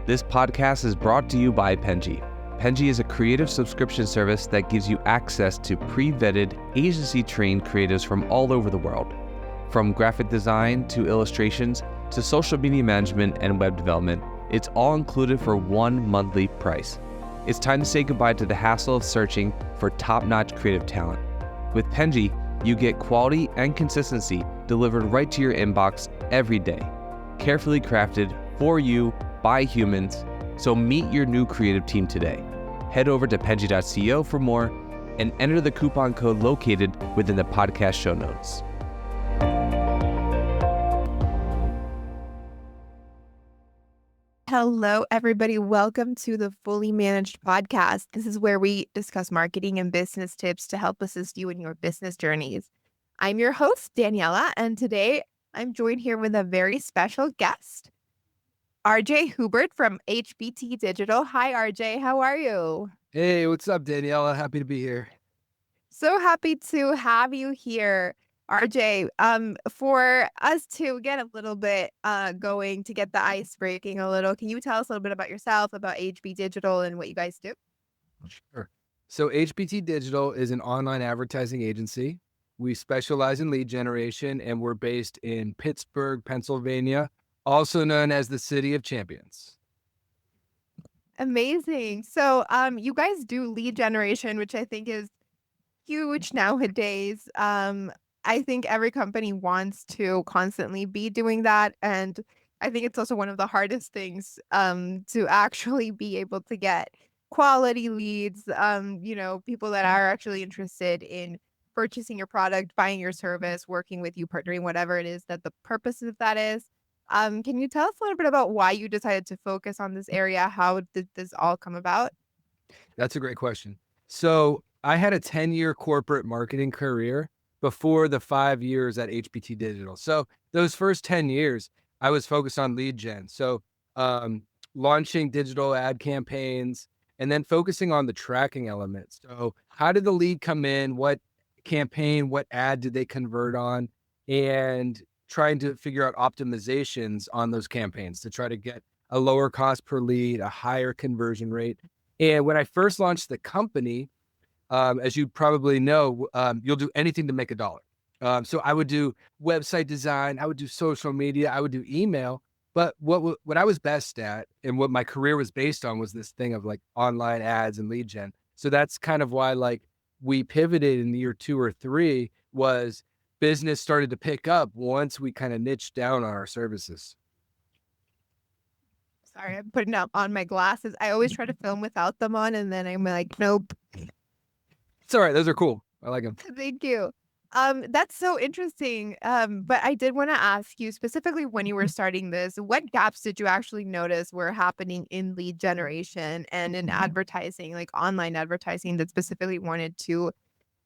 This podcast is brought to you by Penji. Penji is a creative subscription service that gives you access to pre-vetted, agency-trained creatives from all over the world. From graphic design to illustrations to social media management and web development, it's all included for one monthly price. It's time to say goodbye to the hassle of searching for top-notch creative talent. With Penji, you get quality and consistency delivered right to your inbox every day. Carefully crafted for you by humans, so meet your new creative team today. Head over to penji.co for more and enter the coupon code located within the podcast show notes. Hello, everybody. Welcome to the Fully Managed Podcast. This is where we discuss marketing and business tips to help assist you in your business journeys. I'm your host, Daniela, and today I'm joined here with a very special guest, RJ Hubert from HBT Digital. Hi, RJ. How are you? Hey, what's up, Daniela? Happy to be here. So happy to have you here, RJ. For us to get a little bit going, to get the ice breaking a little, can you tell us a little bit about yourself, about HB Digital and what you guys do? Sure. So HBT Digital is an online advertising agency. We specialize in lead generation, and we're based in Pittsburgh, Pennsylvania, also known as the City of Champions. Amazing. So you guys do lead generation, which I think is huge nowadays. I think every company wants to constantly be doing that. And I think it's also one of the hardest things to actually be able to get quality leads, people that are actually interested in purchasing your product, buying your service, working with you, partnering, whatever it is that the purpose of that is. Can you tell us a little bit about why you decided to focus on this area? How did this all come about? That's a great question. So I had a 10-year corporate marketing career before the 5 years at HBT Digital. So those first 10 years, I was focused on lead gen. So launching digital ad campaigns and then focusing on the tracking elements. So how did the lead come in? What campaign, what ad did they convert on? And trying to figure out optimizations on those campaigns to try to get a lower cost per lead, a higher conversion rate. And when I first launched the company, as you probably know, you'll do anything to make a dollar. So I would do website design, I would do social media, I would do email. But what I was best at and what my career was based on was this thing of like online ads and lead gen. So that's kind of why like we pivoted in year 2 or 3 was business started to pick up once we kind of niched down on our services. Sorry, I'm putting up on my glasses. I always try to film without them on, and then I'm like, nope. It's all right. Those are cool. I like them. Thank you. That's so interesting. But I did want to ask you specifically when you were starting this, what gaps did you actually notice were happening in lead generation and in advertising, like online advertising that specifically wanted to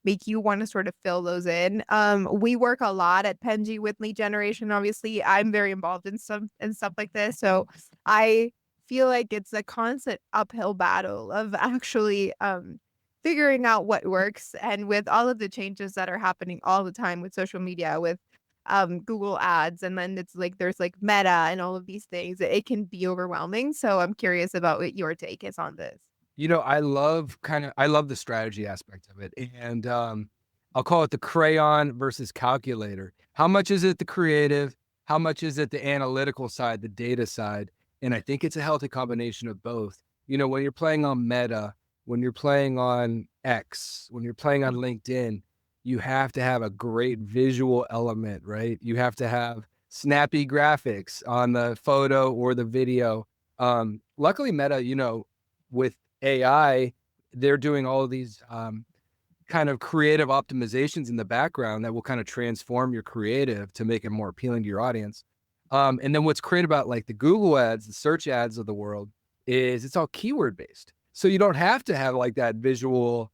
make you want to sort of fill those in? We work a lot at Penji with lead generation. Obviously, I'm very involved in stuff like this. So I feel like it's a constant uphill battle of actually figuring out what works. And with all of the changes that are happening all the time with social media, with Google ads, and then it's like there's like Meta and all of these things, it can be overwhelming. So I'm curious about what your take is on this. You know, I love the strategy aspect of it. And I'll call it the crayon versus calculator. How much is it the creative? How much is it the analytical side, the data side? And I think it's a healthy combination of both. You know, when you're playing on Meta, when you're playing on X, when you're playing on LinkedIn, you have to have a great visual element, right? You have to have snappy graphics on the photo or the video. Luckily, Meta, you know, with AI, they're doing all of these kind of creative optimizations in the background that will kind of transform your creative to make it more appealing to your audience. And then what's great about like the Google ads, the search ads of the world is it's all keyword based. So you don't have to have like that visual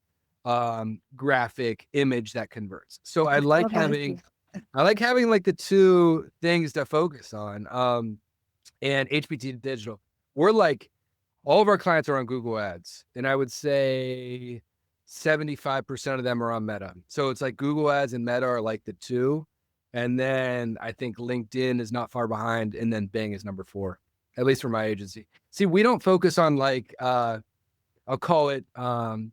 graphic image that converts. So I like having like the two things to focus on. And HBT Digital, we're like, all of our clients are on Google ads. And I would say 75% of them are on Meta. So it's like Google ads and Meta are like the two. And then I think LinkedIn is not far behind. And then Bing is number 4. at least for my agency. See, we don't focus on like, I'll call it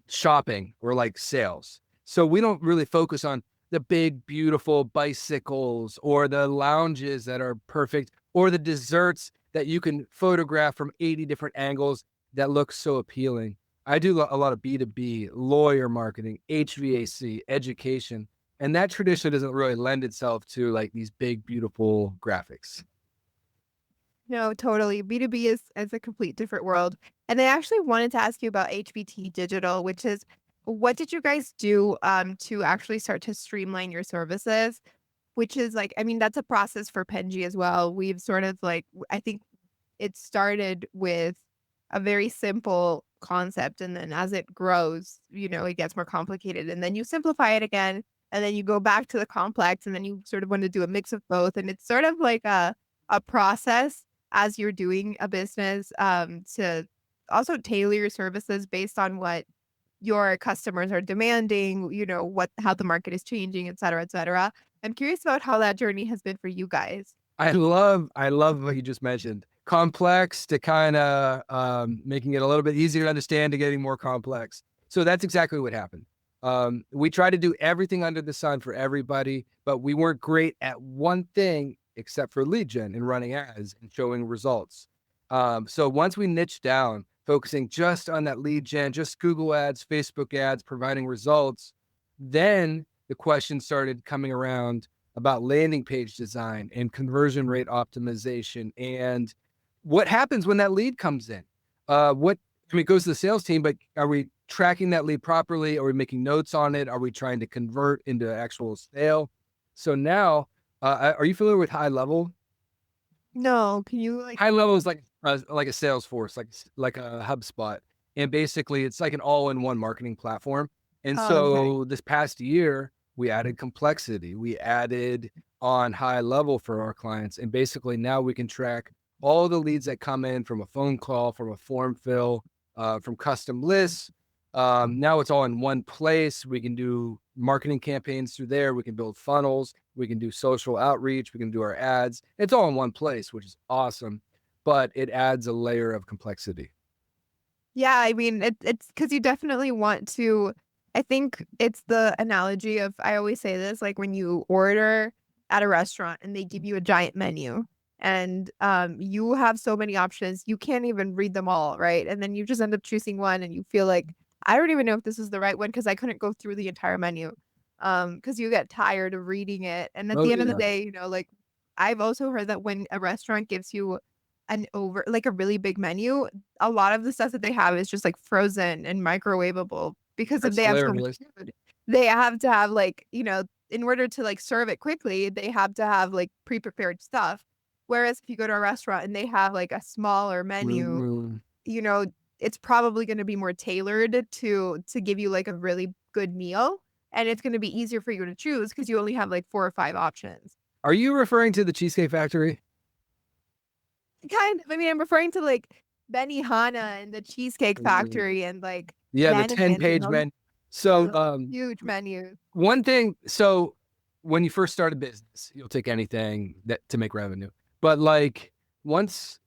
shopping or like sales. So we don't really focus on the big, beautiful bicycles or the lounges that are perfect or the desserts that you can photograph from 80 different angles that look so appealing. I do a lot of B2B, lawyer marketing, HVAC, education, and that tradition doesn't really lend itself to like these big, beautiful graphics. No, totally. B2B is a complete different world. And I actually wanted to ask you about HBT Digital, which is what did you guys do to actually start to streamline your services? Which is like, I mean, that's a process for Penji as well. We've sort of like, I think it started with a very simple concept. And then as it grows, it gets more complicated. And then you simplify it again. And then you go back to the complex. And then you sort of want to do a mix of both. And it's sort of like a process as you're doing a business to also tailor your services based on what your customers are demanding, how the market is changing, et cetera, et cetera. I'm curious about how that journey has been for you guys. I love what you just mentioned. Complex to kind of making it a little bit easier to understand to getting more complex. So that's exactly what happened. We tried to do everything under the sun for everybody, but we weren't great at one thing except for lead gen and running ads and showing results. So once we niched down, focusing just on that lead gen, just Google ads, Facebook ads, providing results, then the questions started coming around about landing page design and conversion rate optimization and what happens when that lead comes in. It goes to the sales team, but are we tracking that lead properly? Are we making notes on it? Are we trying to convert into actual sale? So now, are you familiar with high level? No, can you like High level is like a Salesforce, like a HubSpot, and basically it's like an all-in-one marketing platform. And oh, okay. so this past year, we added complexity. We added on high level for our clients, and basically now we can track all the leads that come in from a phone call, from a form fill, from custom lists. Now it's all in one place. We can do marketing campaigns through there. We can build funnels. We can do social outreach. We can do our ads. It's all in one place, which is awesome, but it adds a layer of complexity. Yeah, I mean, it's because you definitely want to. I think it's the analogy of, I always say this, like when you order at a restaurant and they give you a giant menu and you have so many options, you can't even read them all, right? And then you just end up choosing one and you feel like, I don't even know if this is the right one because I couldn't go through the entire menu because you get tired of reading it. And at Oh the end of the yeah. day, like I've also heard that when a restaurant gives you like a really big menu, a lot of the stuff that they have is just like frozen and microwavable because if That's they have so much hilarious. food, they have to have like, in order to like serve it quickly, they have to have like pre-prepared stuff. Whereas if you go to a restaurant and they have like a smaller menu, Mm-hmm. you know, it's probably going to be more tailored to give you like a really good meal. And it's going to be easier for you to choose because you only have like 4 or 5 options. Are you referring to the Cheesecake Factory? Kind of. I mean, I'm referring to like Benihana and the Cheesecake Mm. Factory and like Yeah, the Bennigan's and 10-page all these menu. So huge menus. one thing, so when you first start a business, you'll take anything that to make revenue. But like once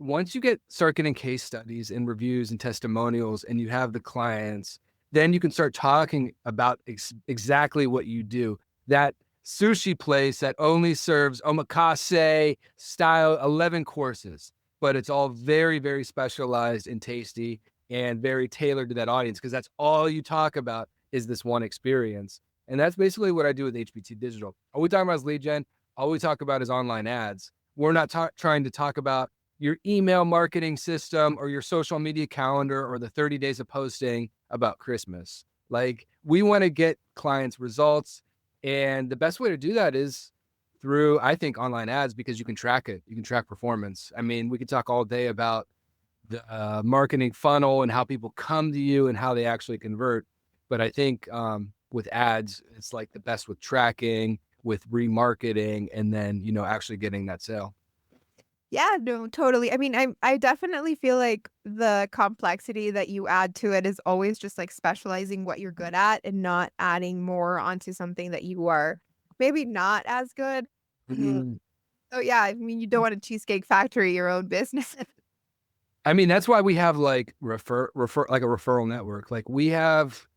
once you start getting case studies and reviews and testimonials and you have the clients, then you can start talking about exactly what you do. That sushi place that only serves omakase style 11 courses, but it's all very, very specialized and tasty and very tailored to that audience because that's all you talk about is this one experience. And that's basically what I do with HBT Digital. All we talk about is lead gen. All we talk about is online ads. We're not trying to talk about your email marketing system or your social media calendar or the 30 days of posting about Christmas. Like we want to get clients results. And the best way to do that is through, I think, online ads because you can track it. You can track performance. I mean, we could talk all day about the marketing funnel and how people come to you and how they actually convert. But I think with ads, it's like the best with tracking, with remarketing, and then, actually getting that sale. Yeah, no, totally. I mean, I definitely feel like the complexity that you add to it is always just like specializing what you're good at and not adding more onto something that you are maybe not as good. Mhm. Oh yeah, I mean, you don't want a cheesecake factory, your own business. I mean, that's why we have like like a referral network. Like we have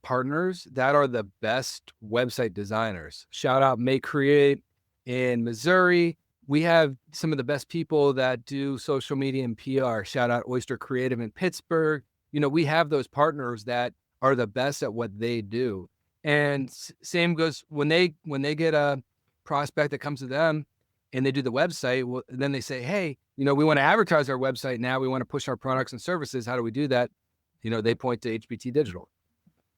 partners that are the best website designers. Shout out May Create in Missouri. We have some of the best people that do social media and PR. Shout out Oyster Creative in Pittsburgh. We have those partners that are the best at what they do. And same goes when they get a prospect that comes to them and they do the website. Well, then they say, hey, we want to advertise our website now. We want to push our products and services. How do we do that? They point to HBT Digital.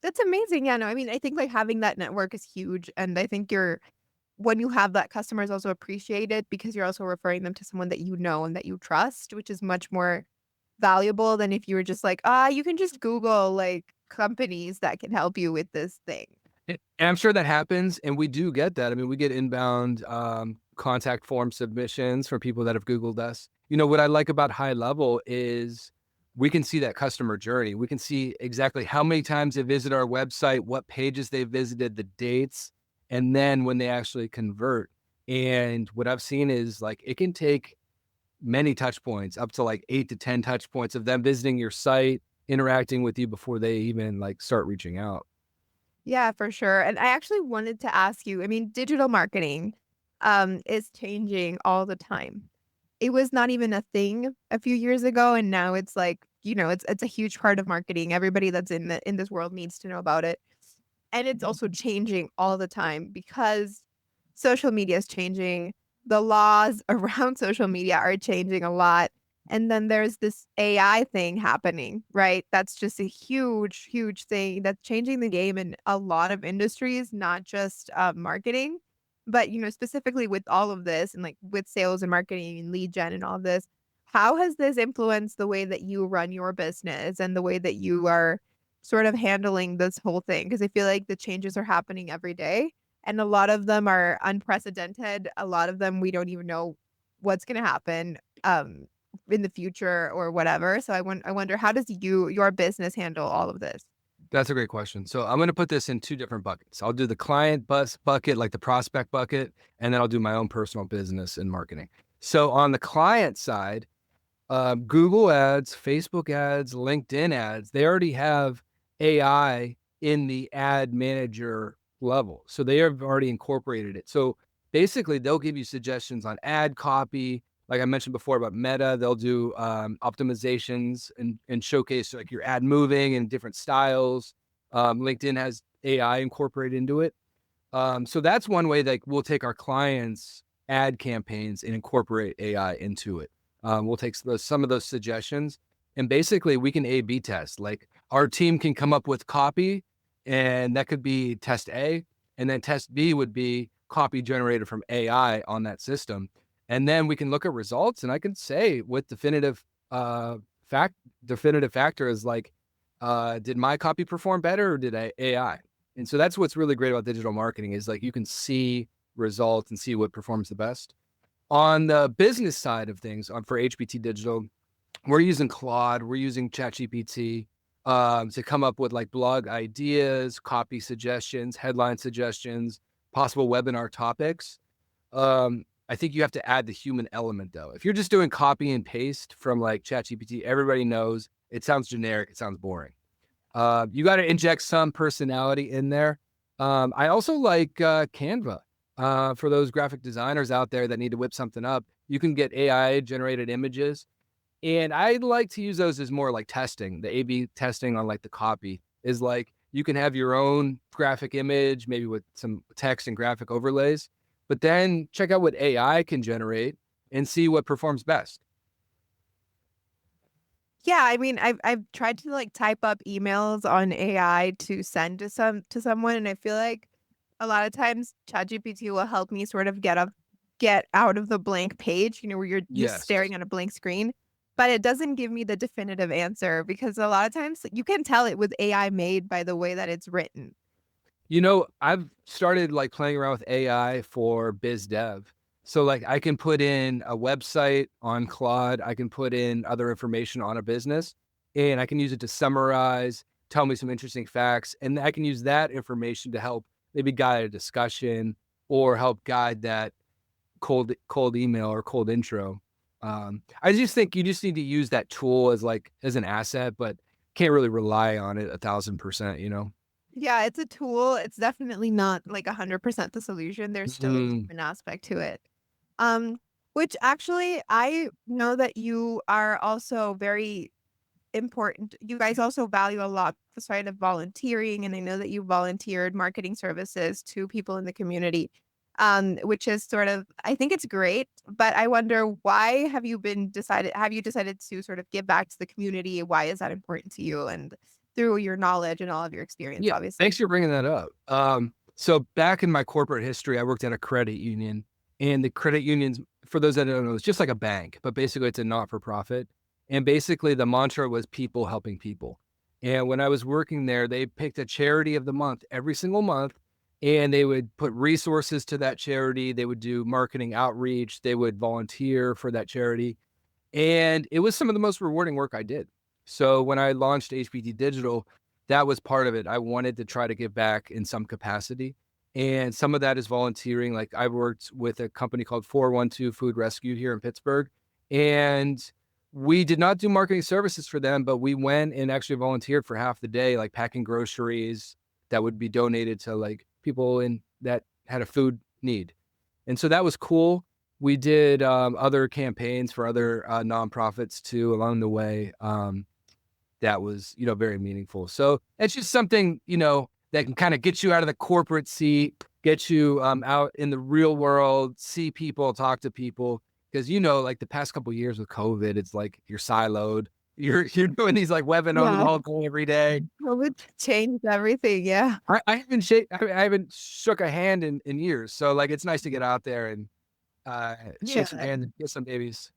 That's amazing. Yeah, no, I mean, I think like having that network is huge. And I think when you have that, customers also appreciate it because you're also referring them to someone that you know and that you trust, which is much more valuable than if you were just like, you can just Google like companies that can help you with this thing. And I'm sure that happens, and we do get that. I mean, we get inbound contact form submissions from people that have Googled us. What I like about High Level is we can see that customer journey. We can see exactly how many times they visit our website, what pages they visited, the dates, and then when they actually convert. And what I've seen is like it can take many touch points, up to like 8 to 10 touch points of them visiting your site, interacting with you before they even like start reaching out. Yeah, for sure. And I actually wanted to ask you, I mean, digital marketing is changing all the time. It was not even a thing a few years ago, and now it's like, it's a huge part of marketing. Everybody that's in this world needs to know about it. And it's also changing all the time because social media is changing. The laws around social media are changing a lot. And then there's this AI thing happening, right? That's just a huge, huge thing that's changing the game in a lot of industries, not just marketing, but specifically with all of this and like with sales and marketing and lead gen and all of this. How has this influenced the way that you run your business and the way that you are sort of handling this whole thing? Because I feel like the changes are happening every day and a lot of them are unprecedented. A lot of them we don't even know what's going to happen in the future or whatever. So I wonder, how does your business handle all of this? That's a great question. So I'm going to put this in two different buckets. I'll do the client bus bucket, like the prospect bucket, and then I'll do my own personal business and marketing. So on the client side, Google ads, Facebook ads, LinkedIn ads, they already have AI in the ad manager level. So they have already incorporated it. So basically, they'll give you suggestions on ad copy. Like I mentioned before about Meta, they'll do optimizations and showcase like your ad moving in different styles. LinkedIn has AI incorporated into it. So that's one way that we'll take our clients' ad campaigns and incorporate AI into it. We'll take some of those suggestions and basically we can A/B test. Like our team can come up with copy, and that could be test A, and then test B would be copy generated from AI on that system. And then we can look at results, and I can say with definitive factor is like, did my copy perform better or did AI? And so that's what's really great about digital marketing is like you can see results and see what performs the best. On the business side of things, for HBT Digital, we're using Claude, we're using ChatGPT to come up with like blog ideas, copy suggestions, headline suggestions, possible webinar topics. I think you have to add the human element though. If you're just doing copy and paste from like ChatGPT, everybody knows it sounds generic, it sounds boring. You got to inject some personality in there. I also like Canva. For those graphic designers out there that need to whip something up, you can get AI generated images. And I like to use those as more like testing. The A/B testing on like the copy is like you can have your own graphic image, maybe with some text and graphic overlays, but then check out what AI can generate and see what performs best. Yeah, I mean, I've tried to like type up emails on AI to send to someone, and I feel like a lot of times ChatGPT will help me sort of get out of the blank page, where you're just Yes. staring at a blank screen, but it doesn't give me the definitive answer because a lot of times you can tell it was AI made by the way that it's written. I've started like playing around with AI for biz dev. So like I can put in a website on Claude, I can put in other information on a business, and I can use it to summarize, tell me some interesting facts, and I can use that information to help maybe guide a discussion or help guide that cold email or cold intro. I just think you just need to use that tool as an asset, but can't really rely on it 1,000%, you know? Yeah, it's a tool. It's definitely not like 100% the solution. There's still a Mhm. human aspect to it. Um, which actually I know that you are also very important. You guys also value a lot the side of volunteering, and I know that you volunteered marketing services to people in the community, which is sort of I think it's great, but I wonder why have you decided to sort of give back to the community? Why is that important to you? And through your knowledge and all of your experience, Yeah, obviously. thanks for bringing that up. So back in my corporate history, I worked at a credit union, and the credit unions, for those that don't know, it's just like a bank, but basically it's a not-for-profit. And basically the mantra was people helping people. And when I was working there, they picked a charity of the month every single month, and they would put resources to that charity. They would do marketing outreach. They would volunteer for that charity. And it was some of the most rewarding work I did. So when I launched HBT Digital, that was part of it. I wanted to try to give back in some capacity. And some of that is volunteering. Like I worked with a company called 412 Food Rescue here in Pittsburgh. And we did not do marketing services for them, but we went and actually volunteered for half the day, like packing groceries that would be donated to like people in that had a food need. And so that was cool. We did other campaigns for other nonprofits too along the way. That was, very meaningful. So it's just something, that can kind of get you out of the corporate seat, get you out in the real world, see people, talk to people. Because like the past couple of years with COVID, it's like you're siloed. You're doing these like webinars Yeah. all day every day. COVID changed everything. Yeah. I haven't shook a hand in years. So like it's nice to get out there and shake some Yeah. hands and get some babies.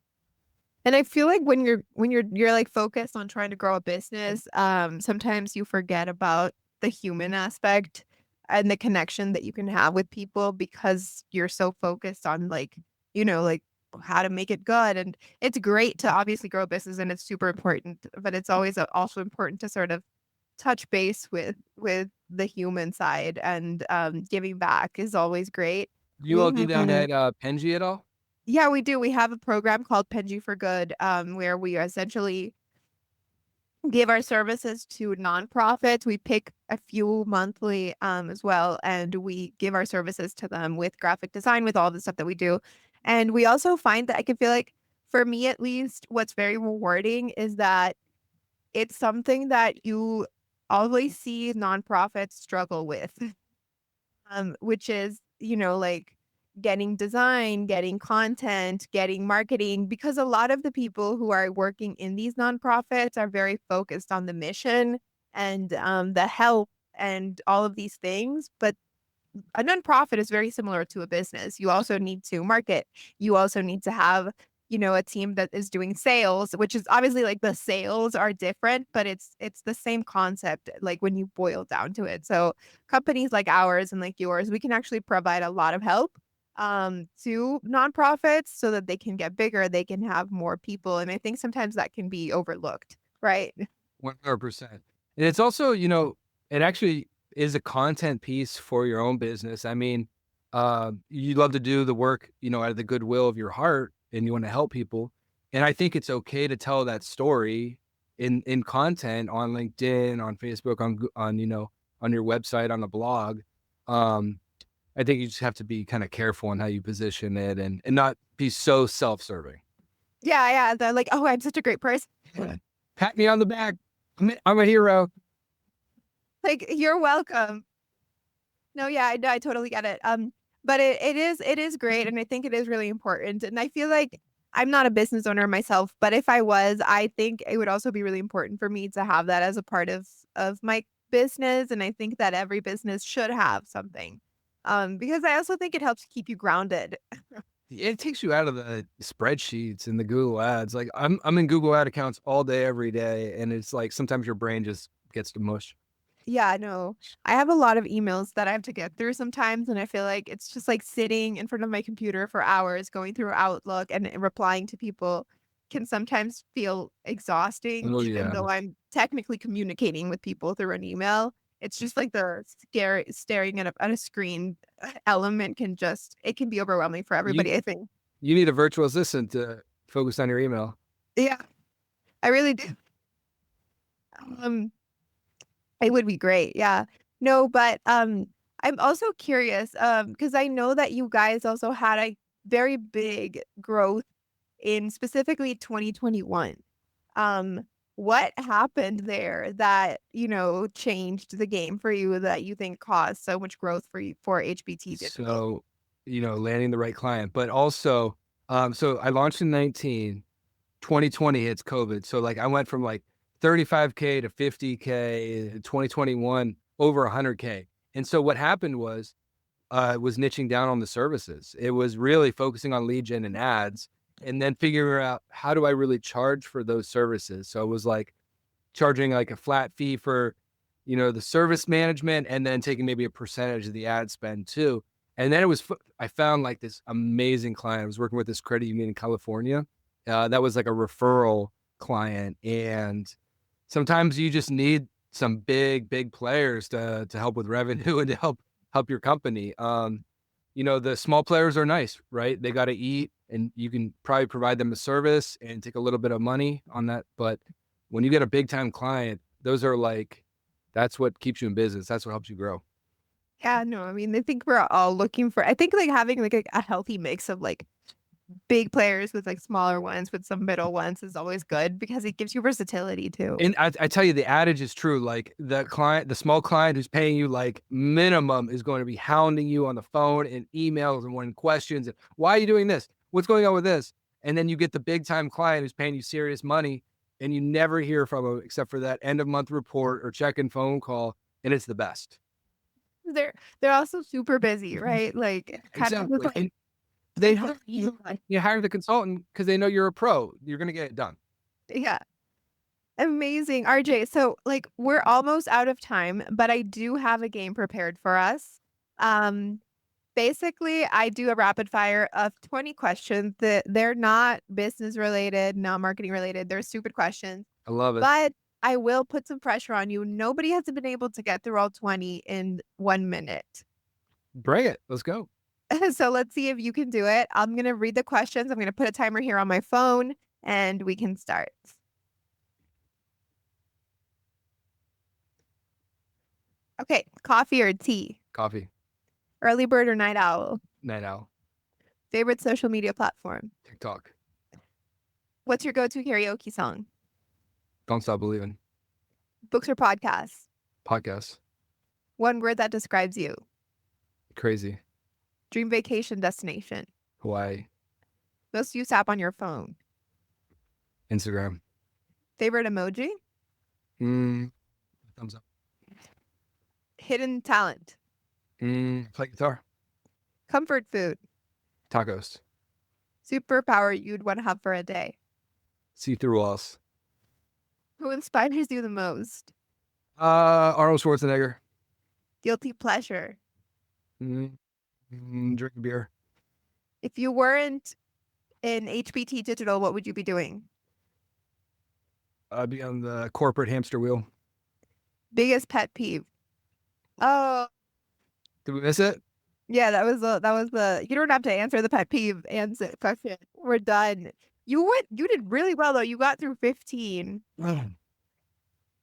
And I feel like when you're like focused on trying to grow a business, sometimes you forget about the human aspect and the connection that you can have with people because you're so focused on like how to make it good. And it's great to obviously grow a business and it's super important, but it's always also important to sort of touch base with the human side and giving back is always great. You We all do that have at Penji at all? Yeah, we do. We have a program called Penji for Good, where we essentially give our services to nonprofits. We pick a few monthly as well, and we give our services to them with graphic design, with all the stuff that we do. And we also find that I can feel like, for me at least, what's very rewarding is that it's something that you always see nonprofits struggle with. Which is, like getting design, getting content, getting marketing, because a lot of the people who are working in these nonprofits are very focused on the mission and the help and all of these things. But a nonprofit is very similar to a business. You also need to market. You also need to have, a team that is doing sales, which is obviously like the sales are different, but it's the same concept, like when you boil down to it. So companies like ours and like yours, we can actually provide a lot of help to nonprofits so that they can get bigger, they can have more people. And I think sometimes that can be overlooked, right? 100%. And it's also, it actually is a content piece for your own business. I mean, you love to do the work, out of the goodwill of your heart and you want to help people. And I think it's okay to tell that story in content on LinkedIn, on Facebook, on your website, on a blog. Um, I think you just have to be kind of careful on how you position it and not be so self-serving. Yeah, yeah. They're like, oh, I'm such a great person. Pat me on the back. I'm a hero. Like, you're welcome. No, yeah, I totally get it. But it is great, and I think it is really important. And I feel like I'm not a business owner myself, but if I was, I think it would also be really important for me to have that as a part of my business. And I think that every business should have something. Because I also think it helps keep you grounded. It takes you out of the spreadsheets and the Google ads. Like I'm in Google ad accounts all day, every day. And it's like sometimes your brain just gets to mush. Yeah, no. I have a lot of emails that I have to get through sometimes, and I feel like it's just like sitting in front of my computer for hours going through Outlook and replying to people can sometimes feel exhausting, Oh even yeah. though I'm technically communicating with people through an email. It's just like the staring at a screen element it can be overwhelming for You everybody, I think. you need a virtual assistant to focus on your email. Yeah, I really do. Um, it would be great. Yeah. No, but I'm also curious because I know that you guys also had a very big growth in specifically 2021. Um, what happened there that, changed the game for you that you think caused so much growth for you for HBT Digital? So, landing the right client, but also, so I launched in 19, 2020 hits COVID. So like I went from like 35K to 50K in 2021, over 100K. And so what happened was niching down on the services. It was really focusing on lead gen and ads, and then figuring out how do I really charge for those services. So it was like charging like a flat fee for, the service management, and then taking maybe a percentage of the ad spend too. And then I found like this amazing client. I was working with this credit union in California. That was like a referral client. And sometimes you just need some big players to help with revenue and to help your company. The small players are nice, right? They got to eat, and you can probably provide them a service and take a little bit of money on that. But when you get a big time client, that's what keeps you in business. That's what helps you grow. Yeah, no, I mean, I think we're all looking for, I think like having like a healthy mix of like big players with like smaller ones with some middle ones is always good because it gives you versatility too. And I tell you, the adage is true. Like the small client who's paying you like minimum is going to be hounding you on the phone and emails and wanting questions. And why are you doing this? What's going on with this? And then you get the big time client who's paying you serious money, and you never hear from them except for that end of month report or check-in phone call. And it's the best. They're also super busy, right? Like kind of Exactly. like And they you hire the consultant because they know you're a pro. You're going to get it done. yeah. Amazing. RJ, so like we're almost out of time, but I do have a game prepared for us. Um Basically, I do a rapid fire of 20 questions that they're not business related, not marketing related. They're stupid questions, I love it. but I will put some pressure on you. Nobody has been able to get through all 20 in 1 minute. Bring it. Let's go. So let's see if you can do it. I'm going to read the questions. I'm going to put a timer here on my phone and we can start. Okay, coffee or tea? Coffee. Early bird or night owl? Night owl. Favorite social media platform? TikTok. What's your go-to karaoke song? Don't stop believing. Books or podcasts? Podcast. One word that describes you. Crazy. Dream vacation destination. Hawaii. Most used app on your phone. Instagram. Favorite emoji? Thumbs up. Hidden talent. Play guitar. Comfort food. Tacos. Superpower you'd want to have for a day. See through walls. Who inspires you the most? Arnold Schwarzenegger. Guilty pleasure. Drink beer. If you weren't in HBT Digital, what would you be doing? I'd be on the corporate hamster wheel. Biggest pet peeve. Oh, Did we miss it? yeah, that was the you don't have to answer the pet peeve answer question. We're done. You did really well though. You got through 15.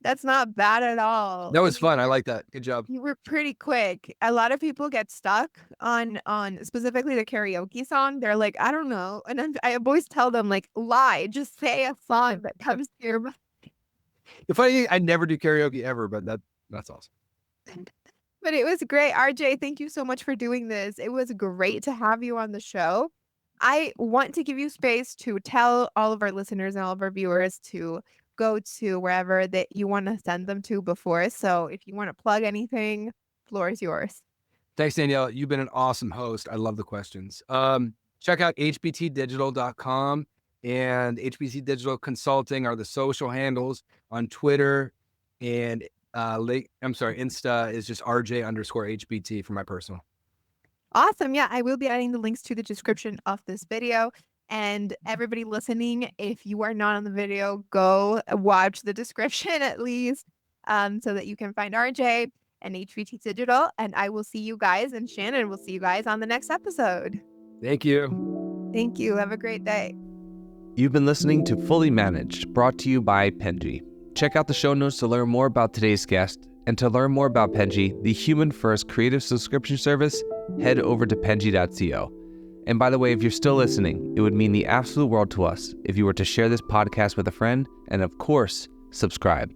That's not bad at all. That was fun. I like that. Good job. You were pretty quick. A lot of people get stuck on specifically the karaoke song. They're like, I don't know. And then I always tell them like, lie, just say a song that comes to your mind. I never do karaoke ever, but that's awesome. But it was great. RJ, thank you so much for doing this. It was great to have you on the show. I want to give you space to tell all of our listeners and all of our viewers to go to wherever that you want to send them to before. So if you want to plug anything, floor is yours. Thanks, Daniela. You've been an awesome host. I love the questions. Check out hbtdigital.com and HBT Digital Consulting are the social handles on Twitter, and Insta is just RJ_HBT for my personal. Awesome. Yeah, I will be adding the links to the description of this video. And everybody listening, if you are not on the video, go watch the description at least so that you can find RJ. and HBT Digital. And I will see you guys, and Shannon will see you guys on the next episode. Thank you. Thank you. Have a great day. You've been listening to Fully Managed, brought to you by Penji. Check out the show notes to learn more about today's guest. And to learn more about Penji, the human-first creative subscription service, head over to penji.co. And by the way, if you're still listening, it would mean the absolute world to us if you were to share this podcast with a friend and, of course, subscribe.